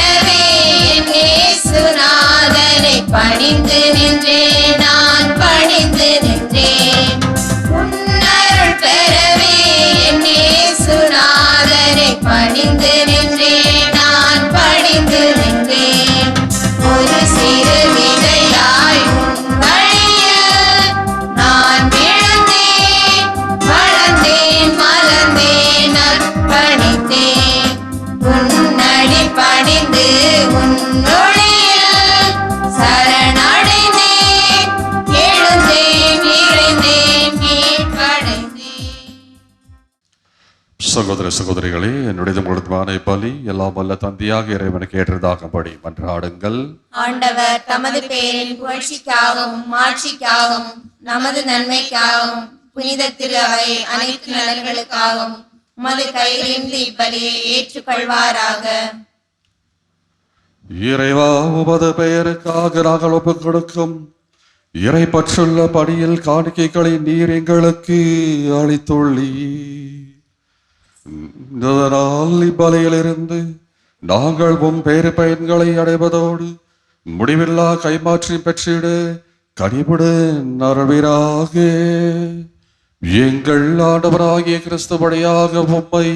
சகோதர சகோதரிகளே, என்னுடைய முழுதுமான பலி எல்லாம் வல்ல தந்தையாக இறைவனுக்கு ஏற்றதாகும்படி மன்றாடுங்கள். ஆண்டவர் தமது பேரின் புகழ்ச்சிக்காகவும் மாட்சிக்காகவும் நமது நன்மைக்காகவும் புனித திரு அவை அனைத்து நலன்களுக்காகவும் உமது கையிலிருந்து இப்பலியை ஏற்றுக்கொள்வாராக. இறைவா, உமது பெயருக்காக நாங்கள் ஒப்புக் கொடுக்கும் இறை பற்றுள்ள பணியில் காணிக்கைகளை நீர் எங்களுக்கு அளித்துள்ளீர். இதனால் இப்பலியிலிருந்து நாங்கள் உம் பேறு பயன்களை அடைவதோடு முடிவில்லா கைமாற்றி பெற்றிட கனிவுடன் அருள்வீராக. எங்கள் ஆண்டவராகிய கிறிஸ்து வழியாக உம்மை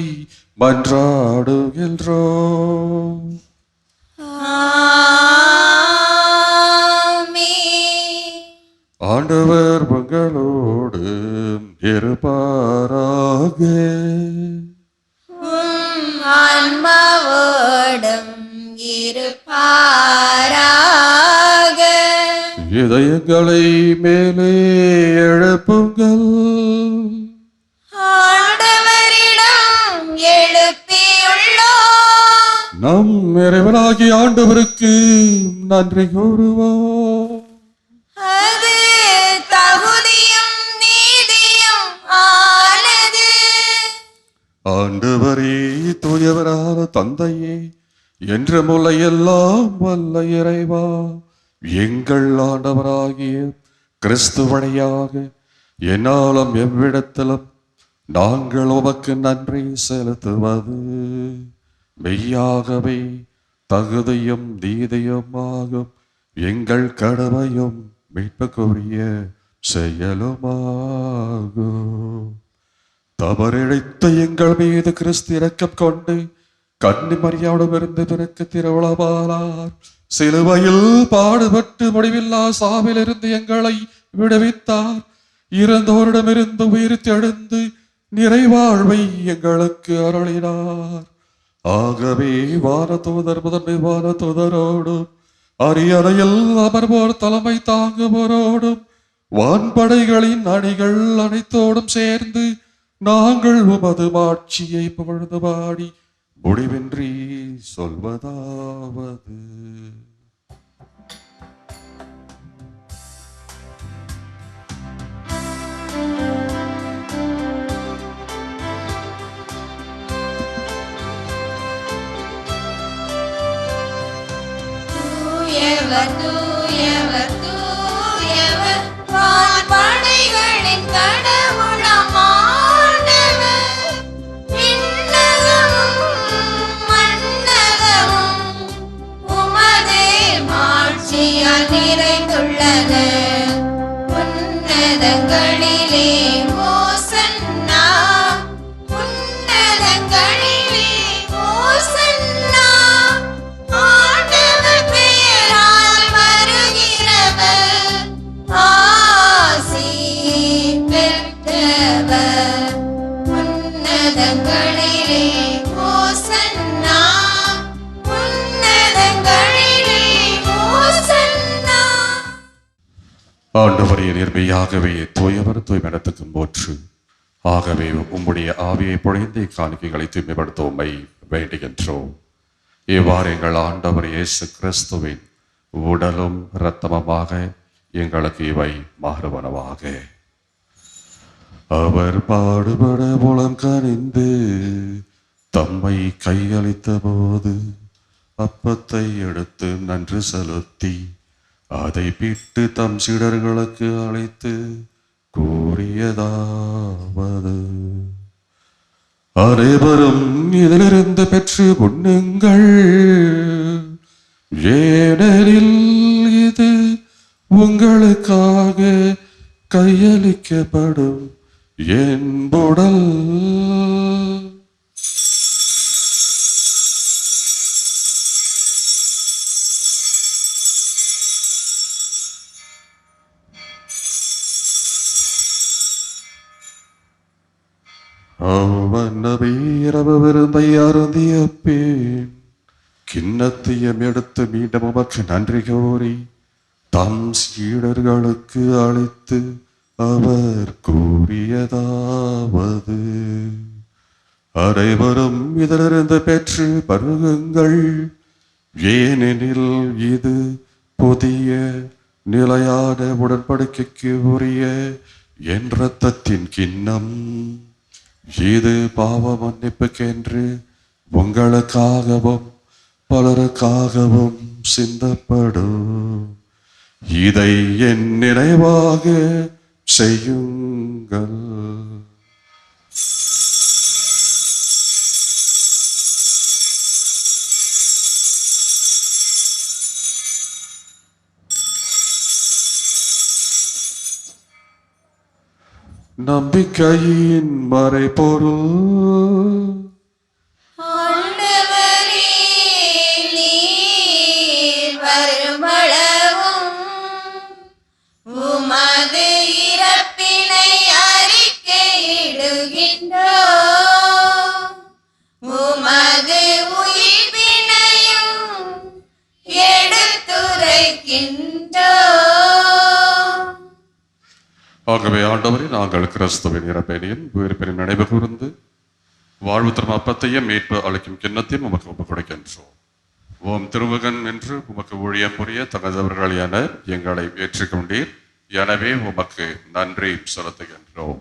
மன்றாடுகின்றோம். ஆண்டவர் உங்களோடு இருப்பாராக. ஆன்மாவோடும் இருப்பாராக. இதயங்களை மேலே எழுப்புங்கள். ஆண்டவரிடம் எழுப்பியுள்ளோம். நம் இறைவனாகிய ஆண்டவருக்கு நன்றி கூறுவோம். அது தகுதியும் நீதியும் ஆனது. ஆண்டவரே, தூயவரான தந்தையே, என்ற முல்லை எல்லாம் வல்ல இறைவா, எங்கள் ஆண்டவராகிய கிறிஸ்து வழியாக என்னாலும் எவ்விடத்திலும் நாங்கள் உமக்கு நன்றி செலுத்துவது மெய்யாகவே தகுதியும் நீதியுமாகும் எங்கள் கடமையும் மீட்புக்குரிய செயலுமாகும். தவறிழைத்த எங்கள் மீது கிறிஸ்து இரக்கம் கொண்டு கன்னி மரியாவிடமிருந்து பிறக்க திருவுளமானார். சிலுவையில் பாடுபட்டு முடிவில்லா சாவிலிருந்து எங்களை விடுவித்தார். இறந்தோரிடமிருந்து உயிர் தெழுந்து நிறைவாழ்வை எங்களுக்கு அருளினார். ஆகவே வானதூதர் முதன்மை வானதூதரோடும் அரியணையில் அமர்வோர் தலைமை தாங்குவோரோடும் வான்படைகளின் அணிகள் அனைத்தோடும் சேர்ந்து நாங்கள் உமது மாட்சியை புகழ்ந்து பாடி முடிவின்றி சொல்வதாவது. தூயவர் தூயவர் தூயவர் வான்படைகளின் கடவுளாம் ஆண்டவர். விண்ணகமும் மண்ணகமும் உமது மாட்சியால் நிறைந்துள்ளன. உன்னதங்களிலே ஓசன்னா, உன்னதங்களிலே ஓசன்னா. ஆண்டவர் பெயரால் வருகிறவர் ஆசி பெற்றவர். உன்னதங்களிலே ஓசன்னா, உன்னதங்களிலே ஓசன்னா. ஆண்டவரே, நேர்மையாகவே தூயவர் தூய்மையிடத்துக்கும் போற்று. ஆகவே உம்முடைய ஆவியை பொழிந்து காணிக்கைகளை தூய்மைப்படுத்த உம்மை வேண்டுகின்றோம். இவ்வாறு எங்கள் ஆண்டவர் இயேசு கிறிஸ்துவின் உடலும் இரத்தமுமாக எங்களுக்கு இவை மாறுவனவாக. அவர் பாடுபட மூலம் கனிந்து தம்மை கையளித்த போது அப்பத்தை எடுத்து நன்றி செலுத்தி அதை பிட்டு தம் சீடர்களுக்கு அழைத்து கூறியதாவது: அனைவரும் இதிலிருந்து பெற்று உண்ணுங்கள், ஏனெனில் இது உங்களுக்காக கையளிக்கப்படும் என் உடல். வீரவு விருந்தை அருந்திய பின் கிண்ணத்தையும் எடுத்து மீண்டும் உமக்கு நன்றி கூறி தம் சீடர்களுக்கு அளித்து அவர் கூறியதாவது: அனைவரும் இதிலிருந்து பெற்று பருகுங்கள், ஏனெனில் இது புதிய நிலையான உடன்படிக்கைக்கு உரிய என் இரத்தத்தின் கிண்ணம். இது பாவ மன்னிப்புக்கென்று உங்களுக்காகவும் பலருக்காகவும் சிந்தப்படும். இதை என் நினைவாக செய்யுங்கள். நம்பிக்கையின் மறைபொருள். ஆண்டவரே, நீர் வருமளவும் உமது இறப்பினை அறிக்கையிடுகின்றோம், உமது உயிர்ப்பினையும் எடுத்துரைக்கின்றோம். ஆகவே ஆண்டவரே, நாங்கள் கிறிஸ்துவின் இறப்பினையும் உயிர்ப்பினையும் நினைவு கூர்ந்து வாழ்வு தரும் அப்பத்தையும் மீட்பு அளிக்கும் கிண்ணத்தையும் உமக்கு ஒப்புக் கொடுக்கின்றோம். ஓம் திருமகன் என்று உமக்கு ஊழியம் புரிய தகுந்தவர்கள் என எங்களை ஏற்றுக்கொண்டீர். எனவே உமக்கு நன்றி செலுத்துகின்றோம்.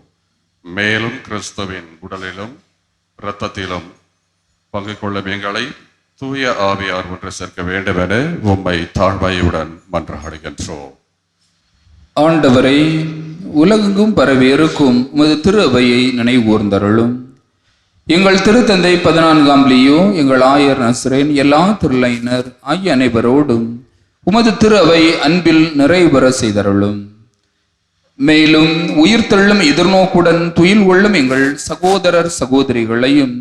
மேலும் கிறிஸ்துவின் உடலிலும் இரத்தத்திலும் பங்கு கொள்ளும் எங்களை தூய ஆவியார் ஒன்று சேர்க்க வேண்டும் என உம்மை தாழ்மையுடன் மன்றாடுகின்றோம். ஆண்டவரை, உலகெங்கும் பரவியிருக்கும் உமது திரு அவையை நினைவூர்ந்தருளும். எங்கள் திருத்தந்தை 14ஆம் லியோ, எங்கள் ஆயர் நஸ்ரேன், எல்லா திருளையினர் ஆகிய அனைவரோடும் உமது திரு அவை அன்பில் நிறைவுற செய்தருளும். மேலும் உயிர்த்தெழும் எதிர்நோக்குடன் துயில் கொள்ளும் எங்கள் சகோதரர் சகோதரிகளையும்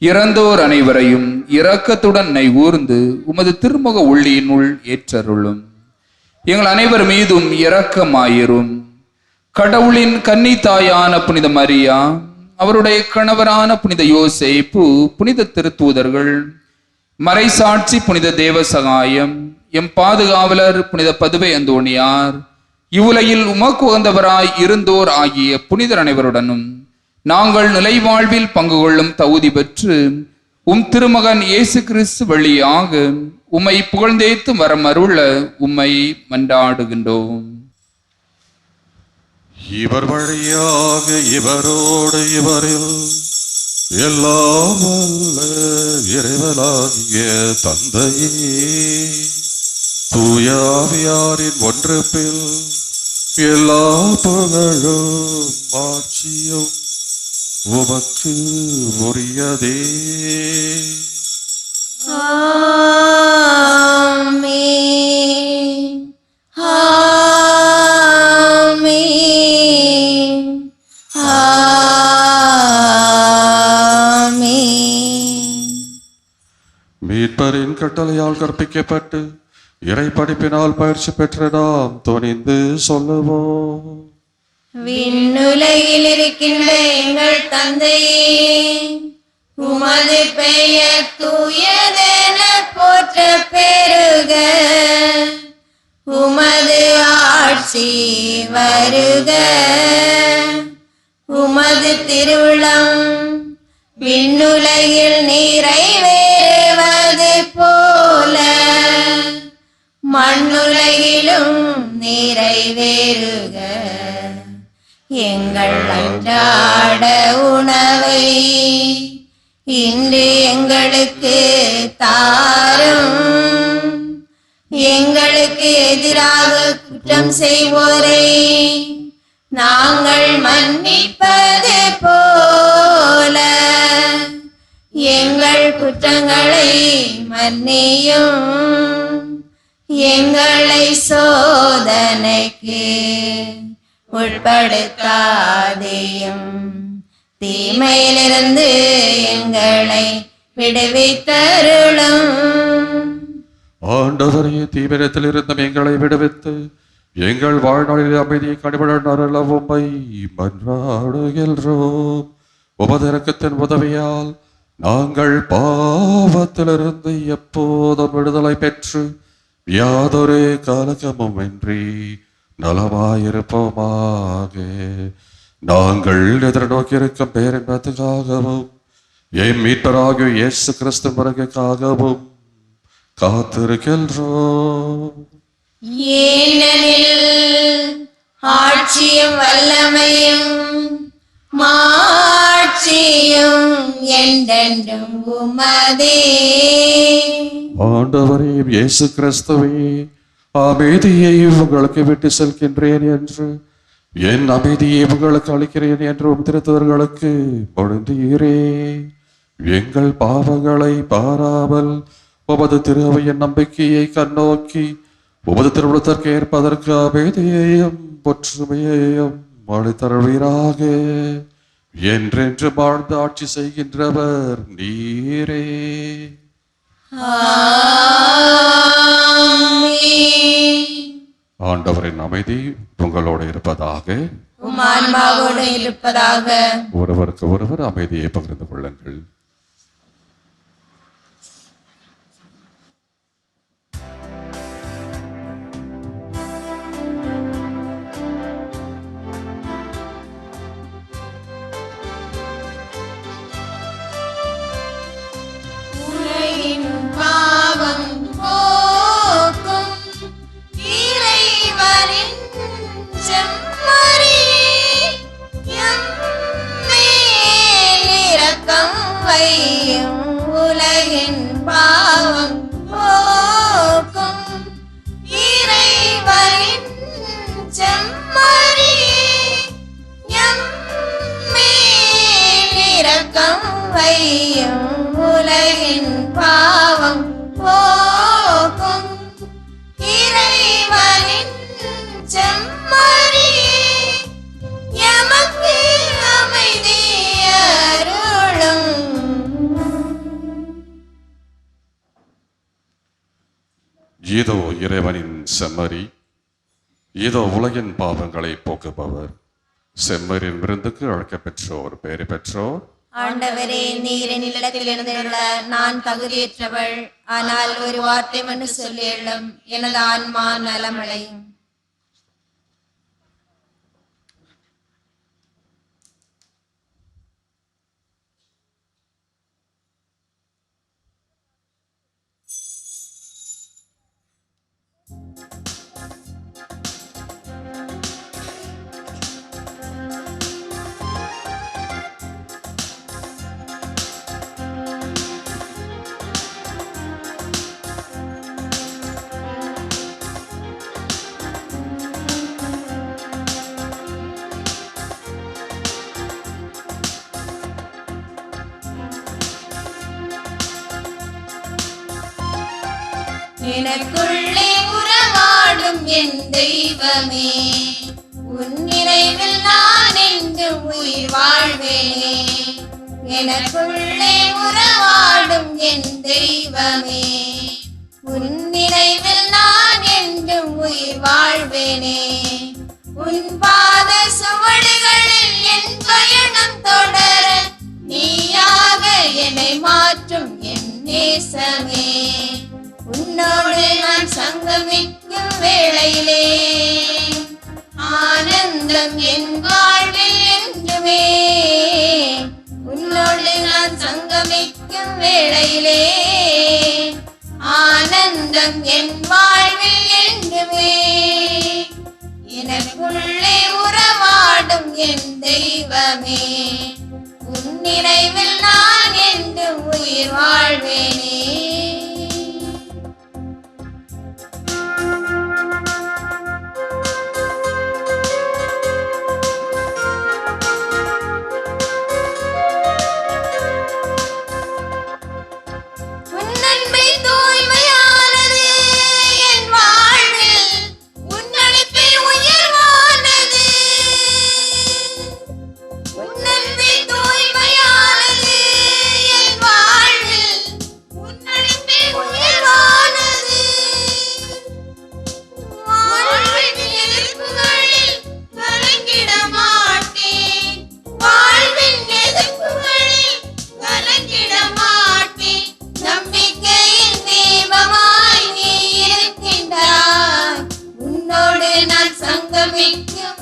இறந்தோர் அனைவரையும் இரக்கத்துடன் நினைவூர்ந்து உமது திருமுக ஒளியினுள் ஏற்றருளும். எங்கள் அனைவர் மீதும் இரக்கமாயிரும். கடவுளின் கன்னி தாயான புனித மரியா, அவருடைய கணவரான புனித யோசேப்பு, புனித திருத்தூதர்கள், மறைசாட்சி புனித தேவசகாயம், எம் பாதுகாவலர் புனித பதுவை அந்தோணியார், இவ்வுலகில் உமக்கு உகந்தவராய் இருந்தோர் ஆகிய புனிதர் அனைவருடனும் நாங்கள் நிலைவாழ்வில் பங்கு கொள்ளும் தகுதி பெற்று உம் திருமகன் இயேசு கிறிஸ்து வழியாக உம்மை புகழ்ந்தேத்து வரமருள உம்மை மன்றாடுகின்றோம். இவர் வழியாக இவரோடு இவரில் எல்லாம் வல்ல இறைவனாகிய தந்தையே, தூய ஆவியாரின் ஒன்றுப்பில் எல்லா புகழும் ஆட்சியும் உமக்கு உரியதே. ஆமென். ஆமென். ஆமென். மீட்பரின் கட்டளையால் கற்பிக்கப்பட்டு இறை படிப்பினால் பயிற்சி பெற்ற நாம் துணிந்து சொல்லுவோம். விண்ணுலகில் இருக்கின்ற எங்கள் தந்தையே, உமது பெயர் தூயதென போற்ற பெருக, உமது ஆட்சி வருக, உமது திருவுளம் விண்ணுலகில் நிறைவேறுவது போல மண்ணுலகிலும் நிறைவேறுக. எங்கள் அன்றாட உணவை இன்று எங்களுக்கு தாரும், எங்களுக்கு எதிராக குற்றம் செய்வோரை நாங்கள் மன்னிப்பது போல எங்கள் குற்றங்களை மன்னியும், எங்களை சோதனைக்கு உட்படுத்தாதேயும், தீமையிலிருந்து எங்களை விடுவித்தருளும். ஆண்டவரே, தீவிரத்தில் இருந்த எங்களை விடுவித்து எங்கள் வாழ்நாளில் அமைதியை கனிவுடன் உம்மை மன்றாடுகின்றோம். உமது இரக்கத்தின் உதவியால் நாங்கள் பாவத்திலிருந்து எப்போதும் விடுதலை பெற்று யாதொரு கலக்கமும் இன்றி நலமாயிருப்போமாக. நாங்கள் எதிர்நோக்கியிருக்கும் பேரின்பத்துக்காகவும் என் மீட்பராகிய இயேசு கிறிஸ்து வருகைக்காகவும் காத்திருக்கின்றோம். ஏனெனில் ஆட்சியும் வல்லமையும் மாட்சியும் என்றென்றும் உமதே. ஆண்டவரே இயேசு கிறிஸ்துவே, அமைதியை உங்களுக்கு விட்டு செல்கின்றேன் என்று, என் அமைதியை உங்களுக்கு அளிக்கிறேன் என்று உம் திருத்தூதர்களுக்கு பொழுந்தீரே. எங்கள் பாவங்களை பாராமல் உமது திருவையின் நம்பிக்கையை கண்ணோக்கி உமது திருவிழத்திற்கு ஏற்பதற்கு அமைதியையும் ஒற்றுமையையும் அளித்தருள்வீராக. என்றென்று வாழ்ந்து ஆட்சி செய்கின்றவர் நீரே. ஆண்டவரின் அமைதி உங்களோடு இருப்பதாக. உம் ஆன்மாவோடு இருப்பதாக. ஒருவருக்கு ஒருவர் அமைதியை பகிர்ந்து கொள்ளுங்கள். உலகின் பாவம் போக்கும் இறைவனின் செம்மறியே, எம்மேல் இரக்கம் வையும். உலகின் பாவம் போக்கும் இறைவனின் செம்மறியே, எம்மேல் இரக்கம் வையும். உலகின் பாவம் போக்கும் இறைவனின் செம்மறியே, எமக்கு அமைதி அருளும். இதோ இறைவனின் செம்மறி, இதோ உலகின் பாவங்களை போக்குபவர். செம்மறியின் விருந்துக்கு அழைக்கப் பெற்றோர், பேறு பெற்றோர். ஆண்டவரே, நீர் என்னிடத்தில் இருந்துள்ள நான் தகுதியற்றவள். ஆனால் ஒரு வார்த்தை மட்டும் சொல்லி எழும், எனது ஆன்மா நலமடையும். எனக்குள்ளே உறவாடும் என் தெய்வமே, உன் நினைவில் நான் என்றும் உயிர் வாழ்வேனே. எனக்குள்ளே உறவாடும் என் தெய்வமே, உன் நினைவில் நான் என்றும் உயிர் வாழ்வேனே. உன் பாத சுவடுகளில் என் பயணம் தொடர நீயாக என்னை மாற்றும் என் நேசமே. உன்னோடு நான் சங்கமிக்கும் வேளையிலே ஆனந்தம் என் வாழ்வில் என்றுமே. உன்னோடு நான் சங்கமிக்கும் வேளையிலே ஆனந்தம் என் வாழ்வில் என்றுமே. எனக்குள்ளே உறவாடும் என் தெய்வமே, உன் நினைவில் நான் என்றும் உயிர் வாழ்வேனே.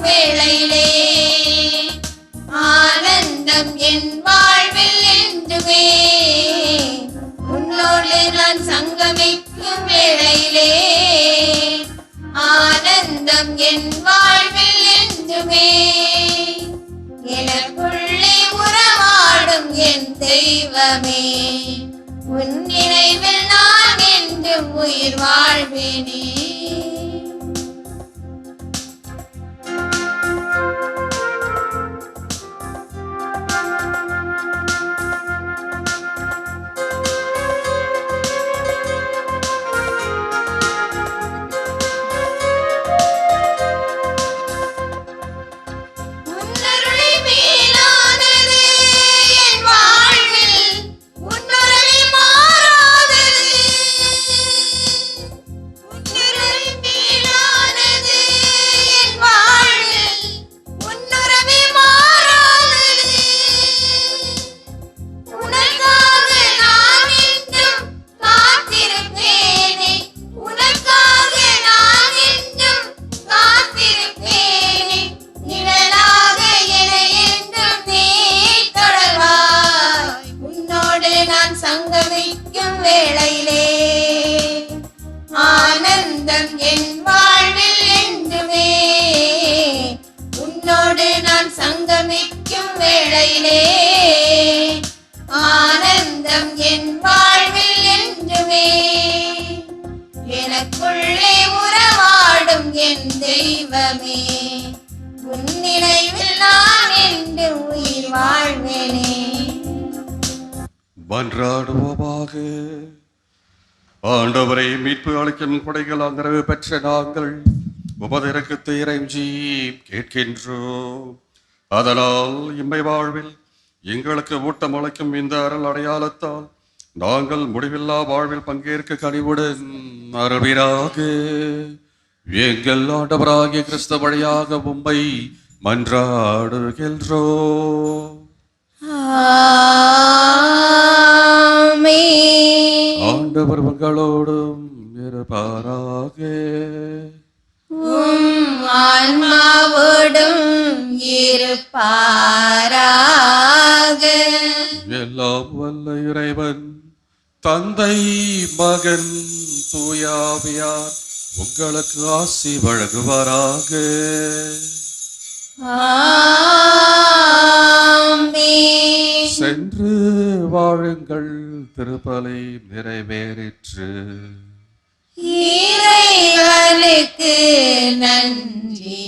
வேளையிலே ஆனந்தம் என் வாழ்வில் என்று என்றுமே. உன்னோடு நான் சங்கமிக்கும் வேளையிலே ஆனந்தம் என் வாழ்வில் என்றுமே. எனக்குள்ளே உறவாடும் என் தெய்வமே, உன் நினைவில் நான் என்றும் உயிர் வாழ்வேனே. உன்னருளை மேலானது என் வாழ்வில், உன்னுறவே மாறாதது. உன்னுறவை மேலானது என் வாழ்வில், உன்னுறவே மாறாதது. உனக்காக நான் என்றும் காத்திருப்பேனே, உனக்காக நான் என்றும் காத்திருப்பேனே. நிழலாக என்னை என்றும் நீ தொடர்வாய். உன்னோடு நான் சங்கமிக்கும் வேளையிலே ஆனந்தம் என் வாழ்வில் என்றுமே. உன்னோடு நான் சங்கமிக்கும் வேளையிலே ஆனந்தம் என் வாழ்வில் என்றுமே. எனக்குள்ளே உறவாடும் என் தெய்வமே, உன் நினைவில் நான் என்று உயிர் வாழ்வேனே. மன்றாடுவோமாக. ஆண்டவரை மீட்பு அளிக்கும் கொடைகள் ஆதரவு பெற்ற நாங்கள் உமது இரக்கத்தை இறைஞ்சி கேட்கின்றோம். அதனால் இம்மை வாழ்வில் எங்களுக்கு ஊட்டம் அளிக்கும் இந்த அருள் அடையாளத்தால் நாங்கள் முடிவில்லா வாழ்வில் பங்கேற்க கனிவுடன் அருள்வீராக. எங்கள் ஆண்டவராகிய கிறிஸ்து வழியாக உம்மை மன்றாடுகின்றோம். ஆமென். ஆண்டவர் உங்களோடும் இருப்பாராக. உம் ஆன்மாவோடும் இருப்பாராக. எல்லாம் வல்ல இறைவன் தந்தை மகன் தூயாவியார் உங்களுக்கு ஆசி வழங்குவாராக. ஆமென். சென்று வாழுங்கள், திருப்பலி நிறைவேறிற்று. இறைவனுக்கு நன்றி.